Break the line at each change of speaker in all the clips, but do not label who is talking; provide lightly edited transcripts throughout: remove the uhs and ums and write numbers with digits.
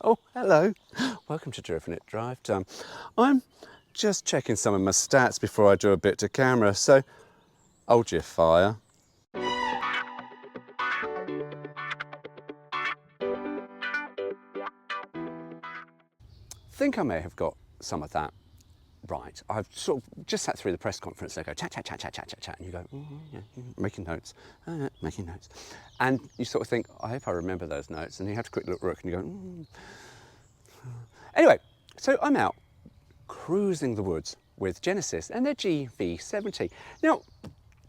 Oh, hello. Welcome to Driven It Drive Time. I'm just checking some of my stats before I do a bit to camera, so hold your fire. Think I may have got some of that right. I've sort of just sat through the press conference. They go chat, chat, chat, chat, chat, chat, chat, and you go, yeah, making notes, making notes, and you sort of think, I hope I remember those notes, and you have to quick look, and you go. Anyway, so I'm out cruising the woods with Genesis and their GV70. Now,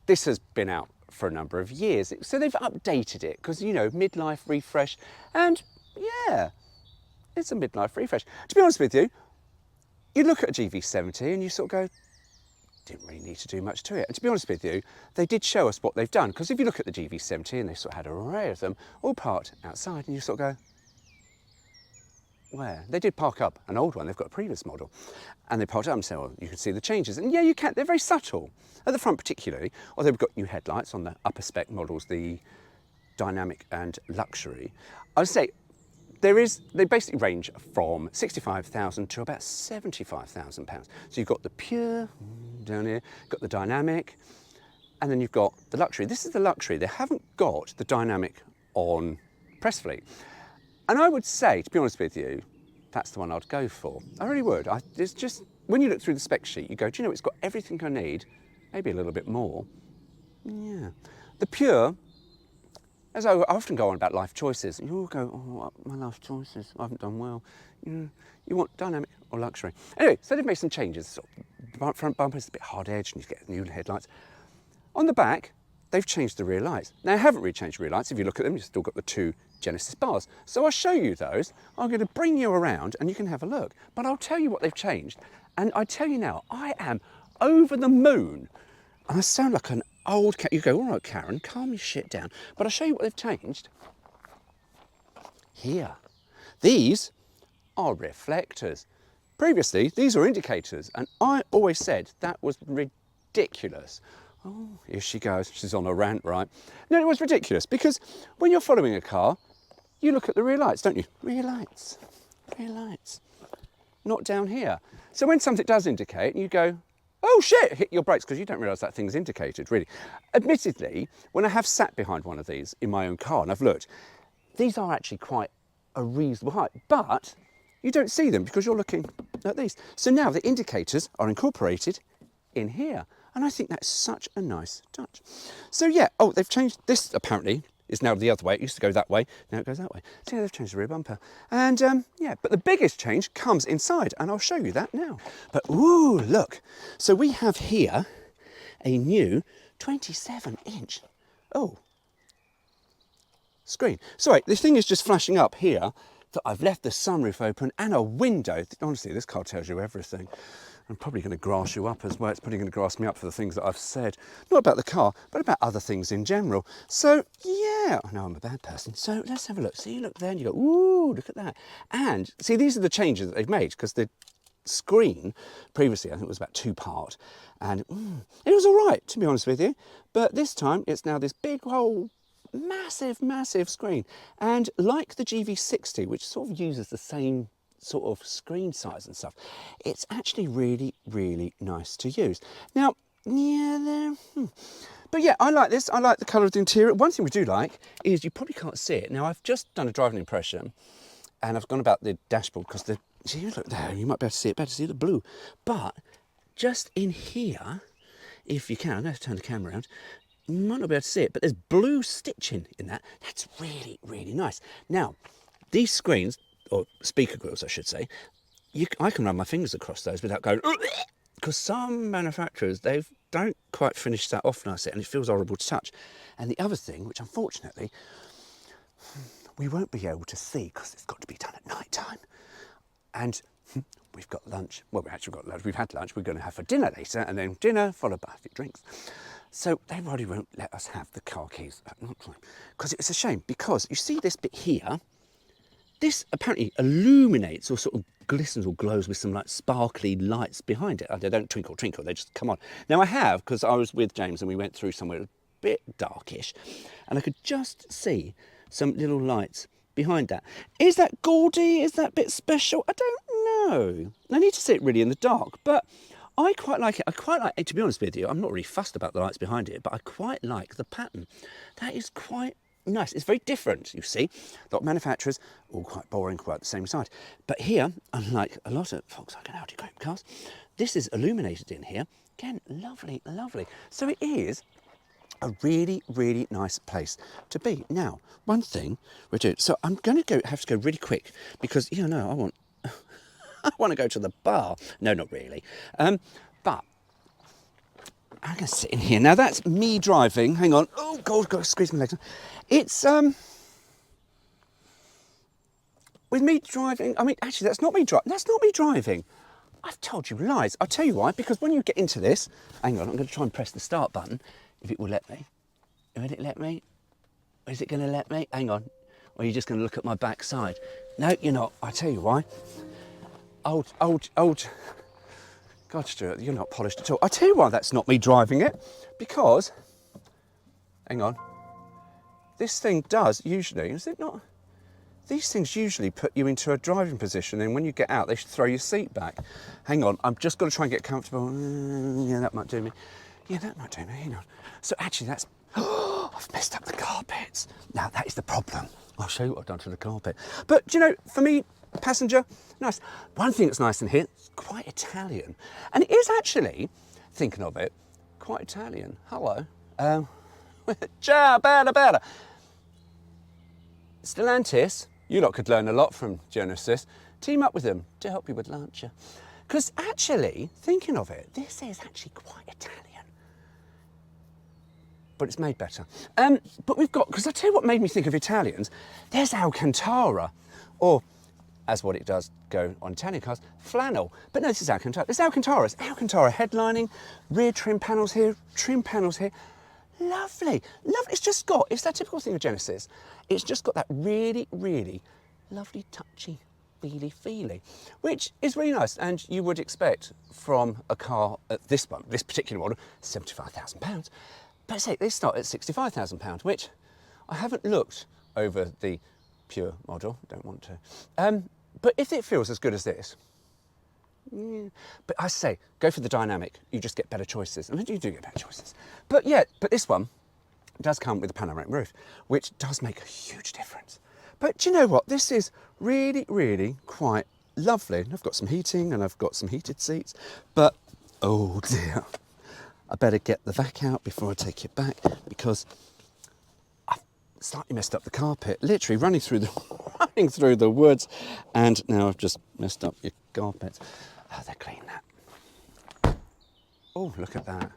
this has been out for a number of years, so they've updated it because, you know, midlife refresh, and yeah, it's a midlife refresh. To be honest with you, you look at a GV70 and you sort of go, didn't really need to do much to it. And to be honest with you, they did show us what they've done, because if you look at the GV70 and they sort of had an array of them all parked outside, and you sort of go, where? They did park up an old one, they've got a previous model, and they parked up and said, well, you can see the changes. And yeah, you can, they're very subtle. At the front particularly, although we've got new headlights on the upper spec models, the dynamic and luxury. I would say they basically range from 65,000 to about 75,000 pounds. So you've got the pure down here, got the dynamic, and then you've got the luxury. This is the luxury. They haven't got the dynamic on press fleet. And I would say, to be honest with you, that's the one I'd go for. I really would. It's just, when you look through the spec sheet, you go, do you know, it's got everything I need, maybe a little bit more. Yeah. The Pure, as I often go on about life choices, you all go, oh, my life choices, I haven't done well. You want dynamic or luxury? Anyway, so they've made some changes. Sort of front bumper is a bit hard edged, and you get new headlights. On the back, they've changed the rear lights. Now, I haven't really changed the rear lights. If you look at them, you've still got the two Genesis bars. So I'll show you those. I'm going to bring you around and you can have a look. But I'll tell you what they've changed. And I tell you now, I am over the moon. And I sound like an old cat. You go, all right, Karen, calm your shit down. But I'll show you what they've changed. Here. These are reflectors. Previously, these were indicators. And I always said that was ridiculous. Oh, here she goes. She's on a rant, right? No, it was ridiculous, because when you're following a car, you look at the rear lights, don't you? Rear lights, not down here. So when something does indicate, you go, oh shit, hit your brakes, because you don't realise that thing's indicated, really. Admittedly, when I have sat behind one of these in my own car and I've looked, these are actually quite a reasonable height, but you don't see them because you're looking at these. So now the indicators are incorporated in here. And I think that's such a nice touch. So yeah, oh, they've changed, this apparently is now the other way. It used to go that way, now it goes that way. So yeah, they've changed the rear bumper. And yeah, but the biggest change comes inside, and I'll show you that now. But ooh, look. So we have here a new 27-inch, screen. Sorry, this thing is just flashing up here that I've left the sunroof open and a window. Honestly, this car tells you everything. I'm probably going to grass you up as well. It's probably going to grass me up for the things that I've said. Not about the car, but about other things in general. So, yeah, I know I'm a bad person. So let's have a look. So you look there and you go, ooh, look at that. And see, these are the changes that they've made, because the screen previously, I think, was about two-part. And it was all right, to be honest with you. But this time, it's now this big whole massive screen. And like the GV60, which sort of uses the same sort of screen size and stuff, it's actually really nice to use. Now, yeah, but yeah, I like this. I like the colour of the interior. One thing we do like is you probably can't see it. Now, I've just done a driving impression, and I've gone about the dashboard, because see, look there, you might be able to see it better, see the blue. But just in here, if you can, I'm going to turn the camera around, you might not be able to see it, but there's blue stitching in that. That's really nice. Now, these screens, or speaker grills, I should say, I can run my fingers across those without going, because some manufacturers, they don't quite finish that off nicely, and it feels horrible to touch. And the other thing, which unfortunately we won't be able to see, because it's got to be done at night time, and we've got lunch. Well, we've actually got lunch. We've had lunch. We're going to have for dinner later, and then dinner followed by a few drinks. So they probably won't let us have the car keys at night time, because it's a shame. Because you see this bit here, this apparently illuminates or sort of glistens or glows with some like sparkly lights behind it. They don't twinkle, they just come on. Now I have, because I was with James and we went through somewhere a bit darkish, and I could just see some little lights behind that. Is that gaudy? Is that a bit special? I don't know. I need to see it really in the dark, but I quite like it. I quite like it, to be honest with you. I'm not really fussed about the lights behind it, but I quite like the pattern. That is quite nice. It's very different, you see. A lot of manufacturers, all quite boring, quite the same side. But here, unlike a lot of Volkswagen Audi Coupe cars, this is illuminated in here. Again, lovely, lovely. So it is a really, really nice place to be. Now, one thing we're doing, so I'm going to have to go really quick because, you know, I want to go to the bar. No, not really. But I'm going to sit in here. Now, that's me driving. Hang on. Oh, God, got to squeeze my legs. It's, with me driving, I mean, actually, that's not me driving. That's not me driving. I've told you lies. I'll tell you why, because when you get into this, hang on, I'm going to try and press the start button, if it will let me. Will it let me? Is it going to let me? Hang on. Or are you just going to look at my backside? No, you're not. I'll tell you why. Old. God, Stuart, you're not polished at all. I'll tell you why that's not me driving it. Because, hang on, this thing does usually, is it not? These things usually put you into a driving position, and when you get out, they should throw your seat back. Hang on, I'm just got to try and get comfortable. Yeah, that might do me. Yeah, that might do me. Hang on. So actually, that's. Oh, I've messed up the carpets. Now that is the problem. I'll show you what I've done to the carpet. But you know, for me, passenger, nice. One thing that's nice in here, it's quite Italian, and it is actually, thinking of it, quite Italian. Hello. Ciao, bella. Stellantis. You lot could learn a lot from Genesis. Team up with them to help you with Lancia. Because actually, thinking of it, this is actually quite Italian. But it's made better. But we've got, because I tell you what made me think of Italians, there's Alcantara. Or, as what it does go on Italian cars, flannel. But no, this is Alcantara. This is Alcantara. It's Alcantara headlining, rear trim panels here, trim panels here. Lovely, lovely. It's just got, it's that typical thing of Genesis. It's just got that really, really lovely, touchy, feely, which is really nice. And you would expect from a car at this one, this particular model, £75,000. But say they start at £65,000, which I haven't looked over the pure model, don't want to. But if it feels as good as this, yeah. But I say, go for the dynamic, you just get better choices. And you do get better choices. But yeah, but this one does come with a panoramic roof, which does make a huge difference. But do you know what? This is really, really quite lovely. I've got some heating and I've got some heated seats, but oh dear. I better get the vac out before I take it back because I've slightly messed up the carpet, literally running through the woods, and now I've just messed up your carpets. Oh, they're clean that. Oh, look at that.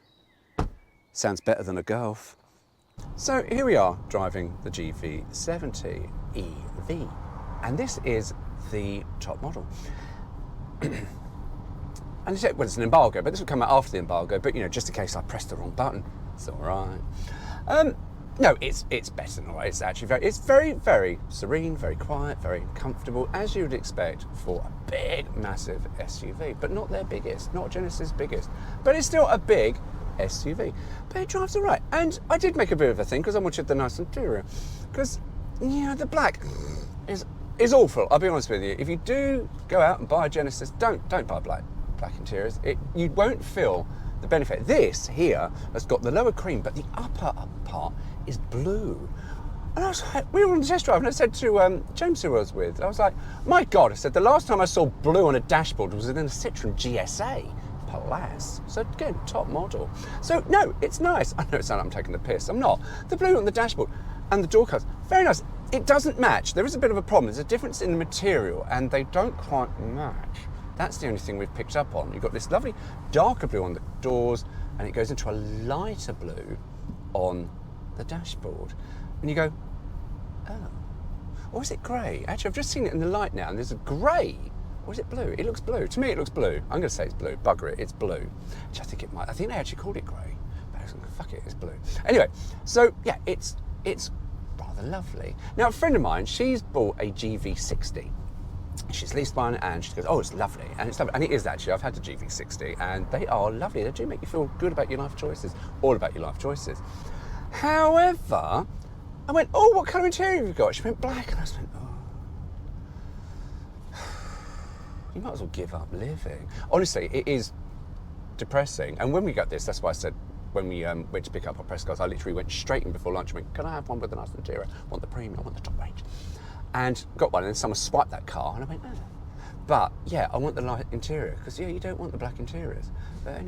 Sounds better than a Golf. So here we are driving the GV70 EV, and this is the top model. And it's an embargo, but this will come out after the embargo, but you know, just in case I pressed the wrong button, it's all right. No, it's better than all right. It's very, very serene, very quiet, very comfortable, as you would expect for a big, massive SUV, but not their biggest, not Genesis' biggest, but it's still a big SUV. But it drives all right. And I did make a bit of a thing because I wanted the nice interior, because yeah, the black is awful. I'll be honest with you. If you do go out and buy a Genesis, don't buy black interiors. You won't feel the benefit. This here has got the lower cream, but the upper part is blue. And I was like, we were on the test drive, and I said to James, who I was with, I was like, my God, I said, the last time I saw blue on a dashboard was in a Citroen GSA. Alas. So again, top model. So no, it's nice. I know it sounds like I'm taking the piss. I'm not. The blue on the dashboard and the door cuts, very nice. It doesn't match. There is a bit of a problem. There's a difference in the material, and they don't quite match. That's the only thing we've picked up on. You've got this lovely darker blue on the doors, and it goes into a lighter blue on the dashboard. And you go, oh. Or is it grey? Actually, I've just seen it in the light now, and there's a grey. Or is it blue? It looks blue. To me, it looks blue. I'm going to say it's blue. Bugger it, it's blue. Which I think it might. I think they actually called it grey. But I was like, fuck it, it's blue. Anyway, so yeah, it's rather lovely. Now, a friend of mine, she's bought a GV60. She's leased one, and she goes, oh, it's lovely. And it's lovely. And it is actually. I've had the GV60, and they are lovely. They do make you feel good about your life choices. All about your life choices. However, I went, oh, what colour interior have you got? She went, black. And I just went, oh. you might as well give up living. Honestly, it is depressing. And when we got this, that's why I said, when we went to pick up our press cars, I literally went straight in before lunch and went, can I have one with a nice interior? I want the premium, I want the top range. And got one, and then someone swiped that car, and I went, oh. But yeah, I want the light interior, because yeah, you don't want the black interiors. But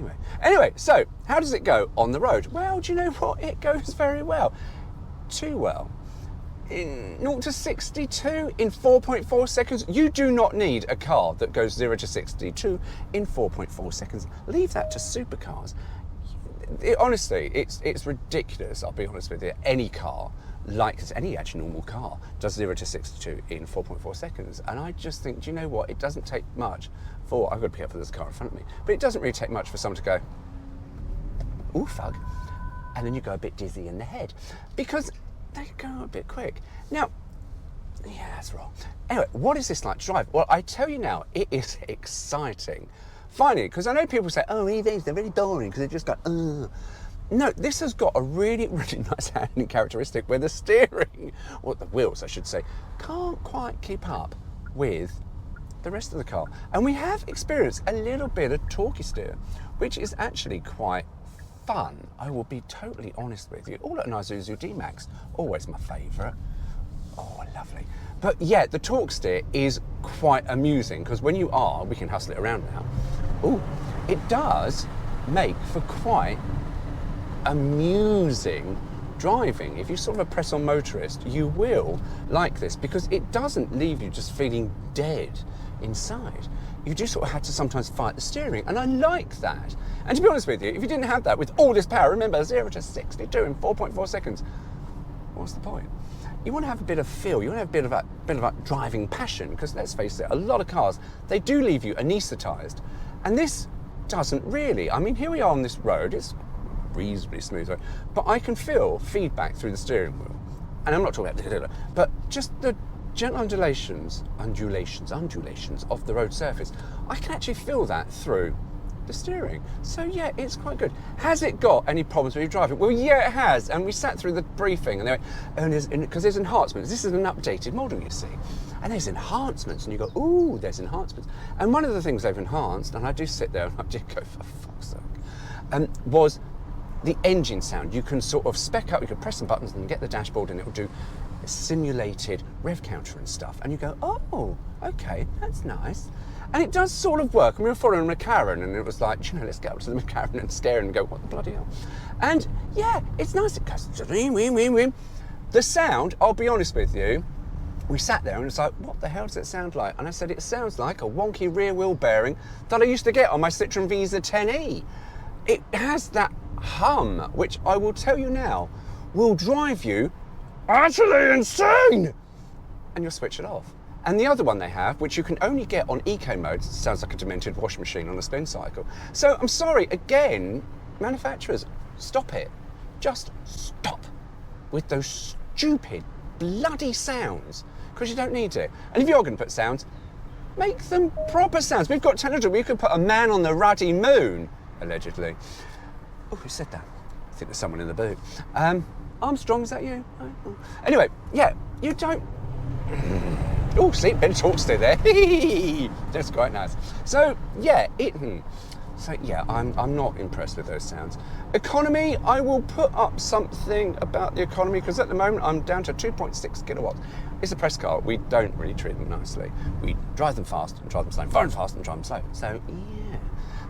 anyway, so how does it go on the road? Well, do you know what? It goes very well. Too well. In 0 to 62 in 4.4 seconds. You do not need a car that goes 0 to 62 in 4.4 seconds. Leave that to supercars. Honestly, it's ridiculous, I'll be honest with you. Any car, like any actually normal car, does 0 to 62 in 4.4 seconds. And I just think, do you know what? It doesn't take much for, I've got to be careful, there's a car in front of me, but it doesn't really take much for someone to go, ooh, fug. And then you go a bit dizzy in the head, because they go a bit quick. Now, yeah, that's wrong. Anyway, what is this like to drive? Well, I tell you now, it is exciting. Finally, because I know people say, oh, EVs, they're really boring because they just go, No, this has got a really, really nice handling characteristic where the steering, or the wheels, I should say, can't quite keep up with the rest of the car. And we have experienced a little bit of torquey steer, which is actually quite fun. I will be totally honest with you. All at an Isuzu D-Max, always my favourite. Oh, lovely. But yeah, the torque steer is quite amusing, because when you are, we can hustle it around now. Oh, it does make for quite amusing driving. If you sort of a press on motorist, you will like this, because it doesn't leave you just feeling dead inside. You do sort of have to sometimes fight the steering, and I like that. And to be honest with you, if you didn't have that with all this power, remember 0 to 62 in 4.4 seconds, what's the point? You want to have a bit of feel, you want to have a bit of a driving passion, because let's face it, a lot of cars, they do leave you anaesthetised, and this doesn't really. I mean, here we are on this road, it's reasonably smooth road, but I can feel feedback through the steering wheel. And I'm not talking about, but just the gentle undulations of the road surface. I can actually feel that through the steering. So yeah, it's quite good. Has it got any problems when you drive it? Well, yeah, it has. And we sat through the briefing, and they went, because there's enhancements. This is an updated model, you see. And there's enhancements, and you go, ooh, there's enhancements. And one of the things they've enhanced, and I do sit there and I did go, for fuck's sake, was the engine sound. You can sort of spec up, you can press some buttons and get the dashboard, and it'll do simulated rev counter and stuff. And you go, oh, okay, that's nice. And it does sort of work. And we were following a McLaren, and it was like, you know, let's get up to the McLaren and stare and go, what the bloody hell? And yeah, it's nice. It goes, the sound, I'll be honest with you, we sat there and it's like, what the hell does it sound like? And I said, it sounds like a wonky rear wheel bearing that I used to get on my Citroen Visa 10e. It has that hum, which I will tell you now, will drive you utterly insane. And you'll switch it off. And the other one they have, which you can only get on eco mode, sounds like a demented washing machine on a spin cycle. So I'm sorry, again, manufacturers, stop it. Just stop with those stupid, bloody sounds, because you don't need it. And if you're going to put sounds, make them proper sounds. We've got technology, we could put a man on the ruddy moon, allegedly. Oh, who said that? I think there's someone in the boot. Armstrong, is that you? Oh. Anyway, yeah, you don't... Oh, see, Ben talks to there. That's quite nice. So, yeah, So, yeah, I'm not impressed with those sounds. Economy, I will put up something about the economy, because at the moment I'm down to 2.6 kilowatts. It's a press car. We don't really treat them nicely. We drive them fast and drive them slow, far and fast and drive them slow. So, yeah.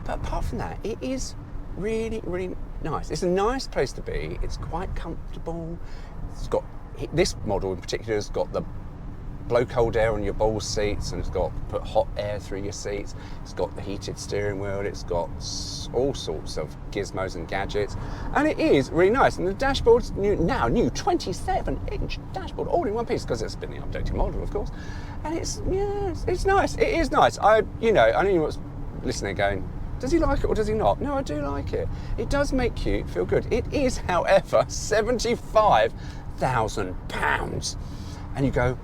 But apart from that, it is really, really nice. It's a nice place to be. It's quite comfortable. It's got, this model in particular has got the blow cold air on your ball seats, and it's got put hot air through your seats. It's got the heated steering wheel. It's got all sorts of gizmos and gadgets, and it is really nice. And the dashboard's new 27-inch dashboard, all in one piece, because it's been the updated model, of course. And it's nice. It is nice. I know you was listening going, does he like it or does he not? No, I do like it. It does make you feel good. It is, however, £75,000, and you go,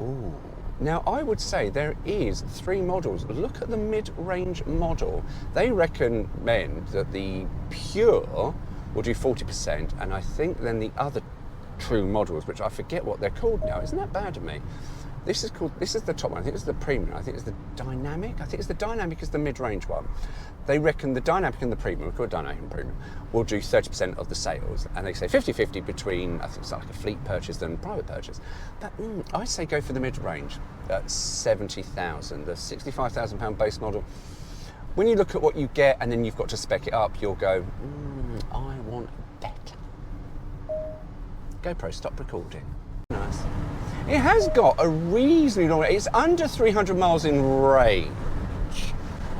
ooh. Now, I would say there is 3 models. Look at the mid-range model. They recommend that the Pure will do 40%, and I think then the other true models, which I forget what they're called now, isn't that bad of me? This is the top one. I think this is the premium. I think it's the dynamic. I think it's the dynamic is the mid-range one. They reckon the dynamic and the premium, we call it dynamic and premium, will do 30% of the sales. And they say 50-50 between, I think it's like a fleet purchase and private purchase. But I say go for the mid-range at 70,000, the £65,000 base model. When you look at what you get and then you've got to spec it up, you'll go, I want better. GoPro, stop recording. Nice. It has got a reasonably long range. It's under 300 miles in range,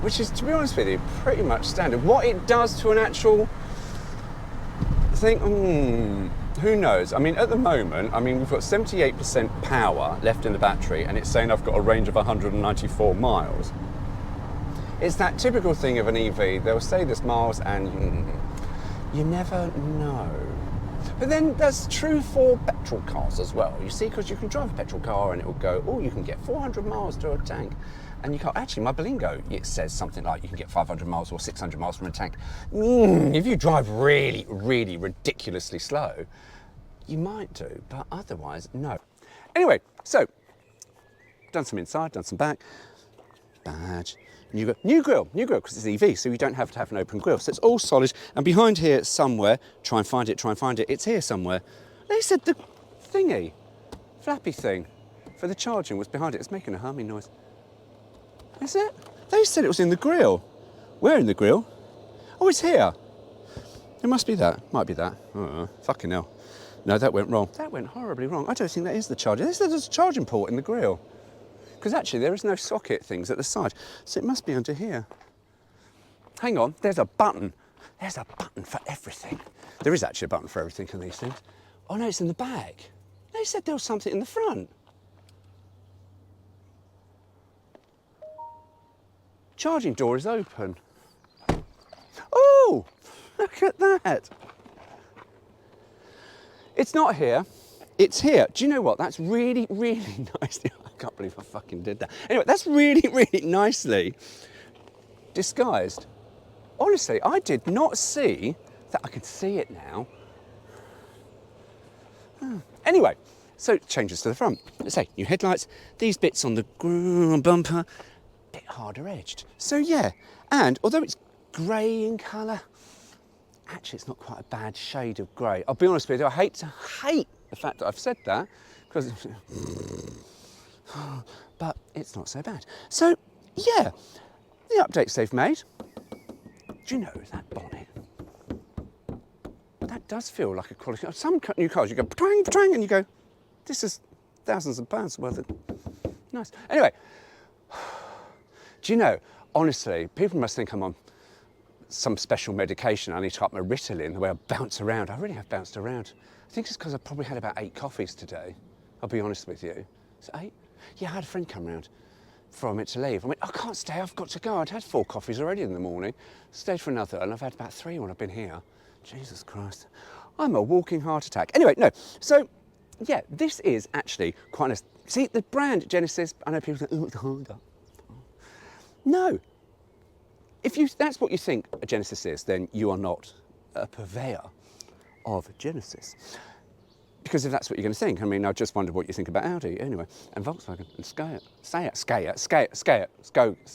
which is, to be honest with you, pretty much standard. What it does to an actual thing, who knows? I mean, at the moment, we've got 78% power left in the battery, and it's saying I've got a range of 194 miles. It's that typical thing of an EV. They'll say there's miles, and you never know. But then that's true for petrol cars as well. You see, because you can drive a petrol car and it will go, oh, you can get 400 miles to a tank. And you can't, actually, my Berlingo, it says something like you can get 500 miles or 600 miles from a tank. If you drive really, really ridiculously slow, you might do, but otherwise, no. Anyway, so, done some inside, done some back, badge. New grill, because it's EV, so you don't have to have an open grill. So it's all solid, and behind here somewhere, try and find it, it's here somewhere. They said the thingy, flappy thing, for the charging was behind it. It's making a humming noise. Is it? They said it was in the grill. Where in the grill? Oh, it's here. It must be that, might be that. Fucking hell. No, that went wrong. That went horribly wrong. I don't think that is the charger. They said there's a charging port in the grill. Because actually there is no socket things at the side, so it must be under here. Hang on, there's a button. There's a button for everything. There is actually a button for everything in these things. Oh no, it's in the back. They said there was something in the front. Charging door is open. Oh, look at that. It's not here. It's here. Do you know what? That's really, really nice. I can't believe I fucking did that. Anyway, that's really, really nicely disguised. Honestly, I did not see that. I can see it now. Anyway, so changes to the front. Let's say new headlights. These bits on the bumper, a bit harder edged. So yeah, and although it's grey in colour, actually it's not quite a bad shade of grey. I'll be honest with you, I hate the fact that I've said that, because but it's not so bad. So yeah, the updates they've made. Do you know that bonnet? That does feel like a quality. Some new cars, you go twang, twang, and you go, this is thousands of pounds worth of nice. Anyway, do you know, honestly, people must think I'm on some special medication. I need to up my Ritalin, the way I bounce around. I really have bounced around. I think it's because I've probably had about 8 coffees today. I'll be honest with you. Is it 8? Yeah, I had a friend come round before I meant to leave. I went, I can't stay, I've got to go. I'd had 4 coffees already in the morning, stayed for another, and I've had about 3 when I've been here. Jesus Christ. I'm a walking heart attack. Anyway, no. So, yeah, this is actually quite nice. See, the brand Genesis, I know people think, oh, it's harder. No. If that's what you think a Genesis is, then you are not a purveyor of Genesis. Because if that's what you're going to think, I mean, I just wondered what you think about Audi, anyway, and Volkswagen, and Seat,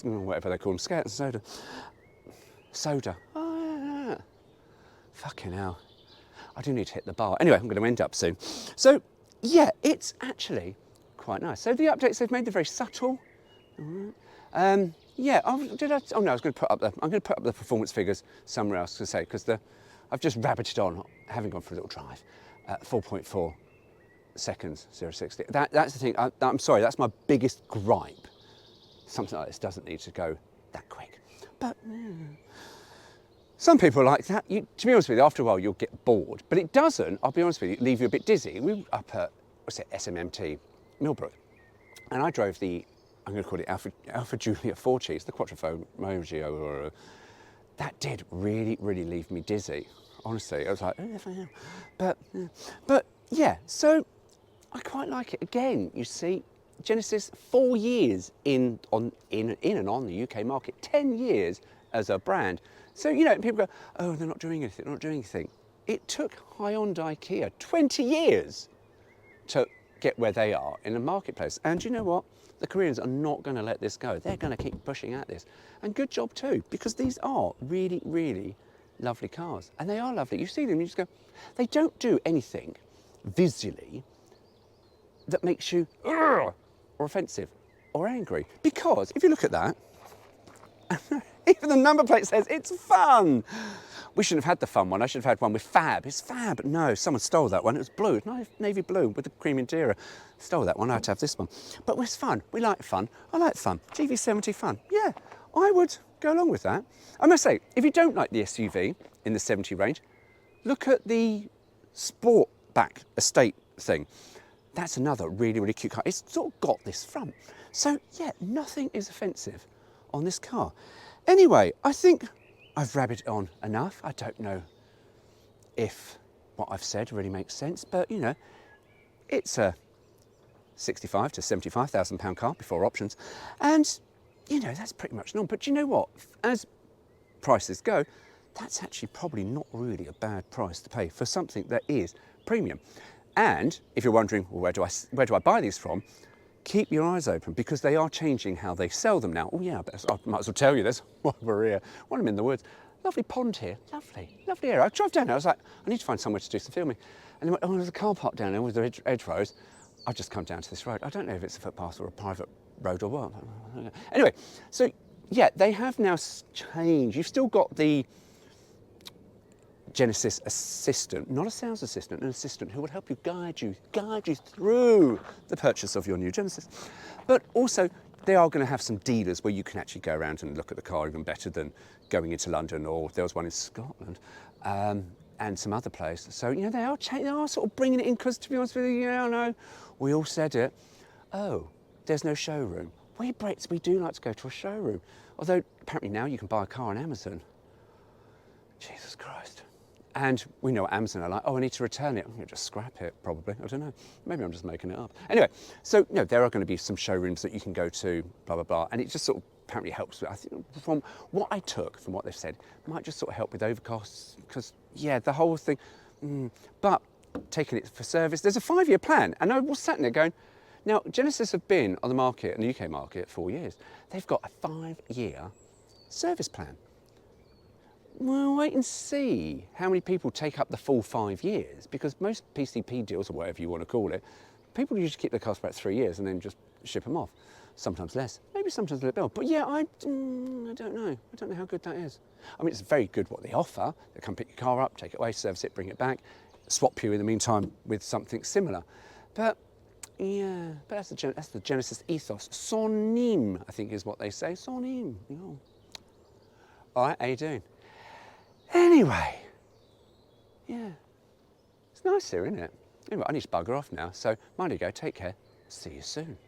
whatever they call them, Seat and Soda. Soda. Oh, yeah. Fucking hell. I do need to hit the bar. Anyway, I'm going to end up soon. So, yeah, it's actually quite nice. So the updates they've made, they're very subtle. Yeah, I was going to put up I'm going to put up the performance figures somewhere else to say, because I've just rabbited on, having gone for a little drive, 4.4 seconds, 0-60. That's the thing, I'm sorry, that's my biggest gripe. Something like this doesn't need to go that quick. But some people like that. To be honest with you, after a while you'll get bored. But it doesn't, I'll be honest with you, leave you a bit dizzy. We were up at, SMMT, Millbrook, and I drove the, I'm going to call it Alpha Juliet 4 Cheese, the Quattrofoglio. That did really, really leave me dizzy. Honestly, I was like, oh, but yeah, so I quite like it. Again, you see, Genesis, 4 years in and on the UK market, 10 years as a brand. So, you know, people go, oh, they're not doing anything, It took Hyundai Kia 20 years to get where they are in the marketplace. And you know what? The Koreans are not going to let this go. They're going to keep pushing at this. And good job too, because these are really, really lovely cars. And they are lovely. You see them, you just go, they don't do anything visually that makes you or offensive or angry. Because if you look at that, even the number plate says it's fun. We shouldn't have had the fun one. I should have had one with fab. It's fab. No, someone stole that one. It was blue, navy blue with the cream interior. Stole that one. I had to have this one. But it's fun. We like fun. I like fun. GV70 fun. Yeah, I would go along with that. I must say, if you don't like the SUV in the 70 range, look at the Sportback estate thing. That's another really, really cute car. It's sort of got this front. So yeah, nothing is offensive on this car. Anyway, I think I've rabbited on enough. I don't know if what I've said really makes sense, but you know, it's a 65 to 75,000 pound car before options. And you know, that's pretty much normal. But you know what, as prices go, that's actually probably not really a bad price to pay for something that is premium. And if you're wondering, well, where do I buy these from? Keep your eyes open, because they are changing how they sell them now. Oh yeah, I might as well tell you this while we're here. While I'm in the woods. Lovely pond here, lovely area. I drove down there, I was like, I need to find somewhere to do some filming. And they went, oh, there's a car park down there with the hedgerows. I've just come down to this road. I don't know if it's a footpath or a private road or what. Anyway, so yeah, they have now changed. You've still got the Genesis assistant, not a sales assistant, an assistant who will help you guide you through the purchase of your new Genesis. But also, they are going to have some dealers where you can actually go around and look at the car even better than going into London, or there was one in Scotland, and some other place. So, you know, they are sort of bringing it in, because to be honest with you, yeah, I know, we all said it. Oh, there's no showroom. We Brits, we do like to go to a showroom. Although, apparently now you can buy a car on Amazon. Jesus Christ. And we know Amazon are like, oh, I need to return it. I'm going to just scrap it, probably. I don't know. Maybe I'm just making it up. Anyway, so you know, there are going to be some showrooms that you can go to, blah, blah, blah. And it just sort of apparently helps. I think from what I took, from what they've said, might just sort of help with overcosts. Because, yeah, the whole thing. But taking it for service, there's a 5-year plan. And I was sat there going, now, Genesis have been on the market, in the UK market, 4 years. They've got a 5-year service plan. Well, wait and see how many people take up the full 5 years, because most PCP deals, or whatever you want to call it, people usually keep their cars for about 3 years and then just ship them off. Sometimes less, maybe sometimes a little bit more. But yeah, I don't know. I don't know how good that is. I mean, it's very good what they offer. They come pick your car up, take it away, service it, bring it back, swap you in the meantime with something similar. But yeah, but that's the Genesis ethos. Sonim, I think is what they say. Sonim. You know. All right, how you doing? Anyway, yeah, it's nice here, isn't it? Anyway, I need to bugger off now, so mind you go, take care, see you soon.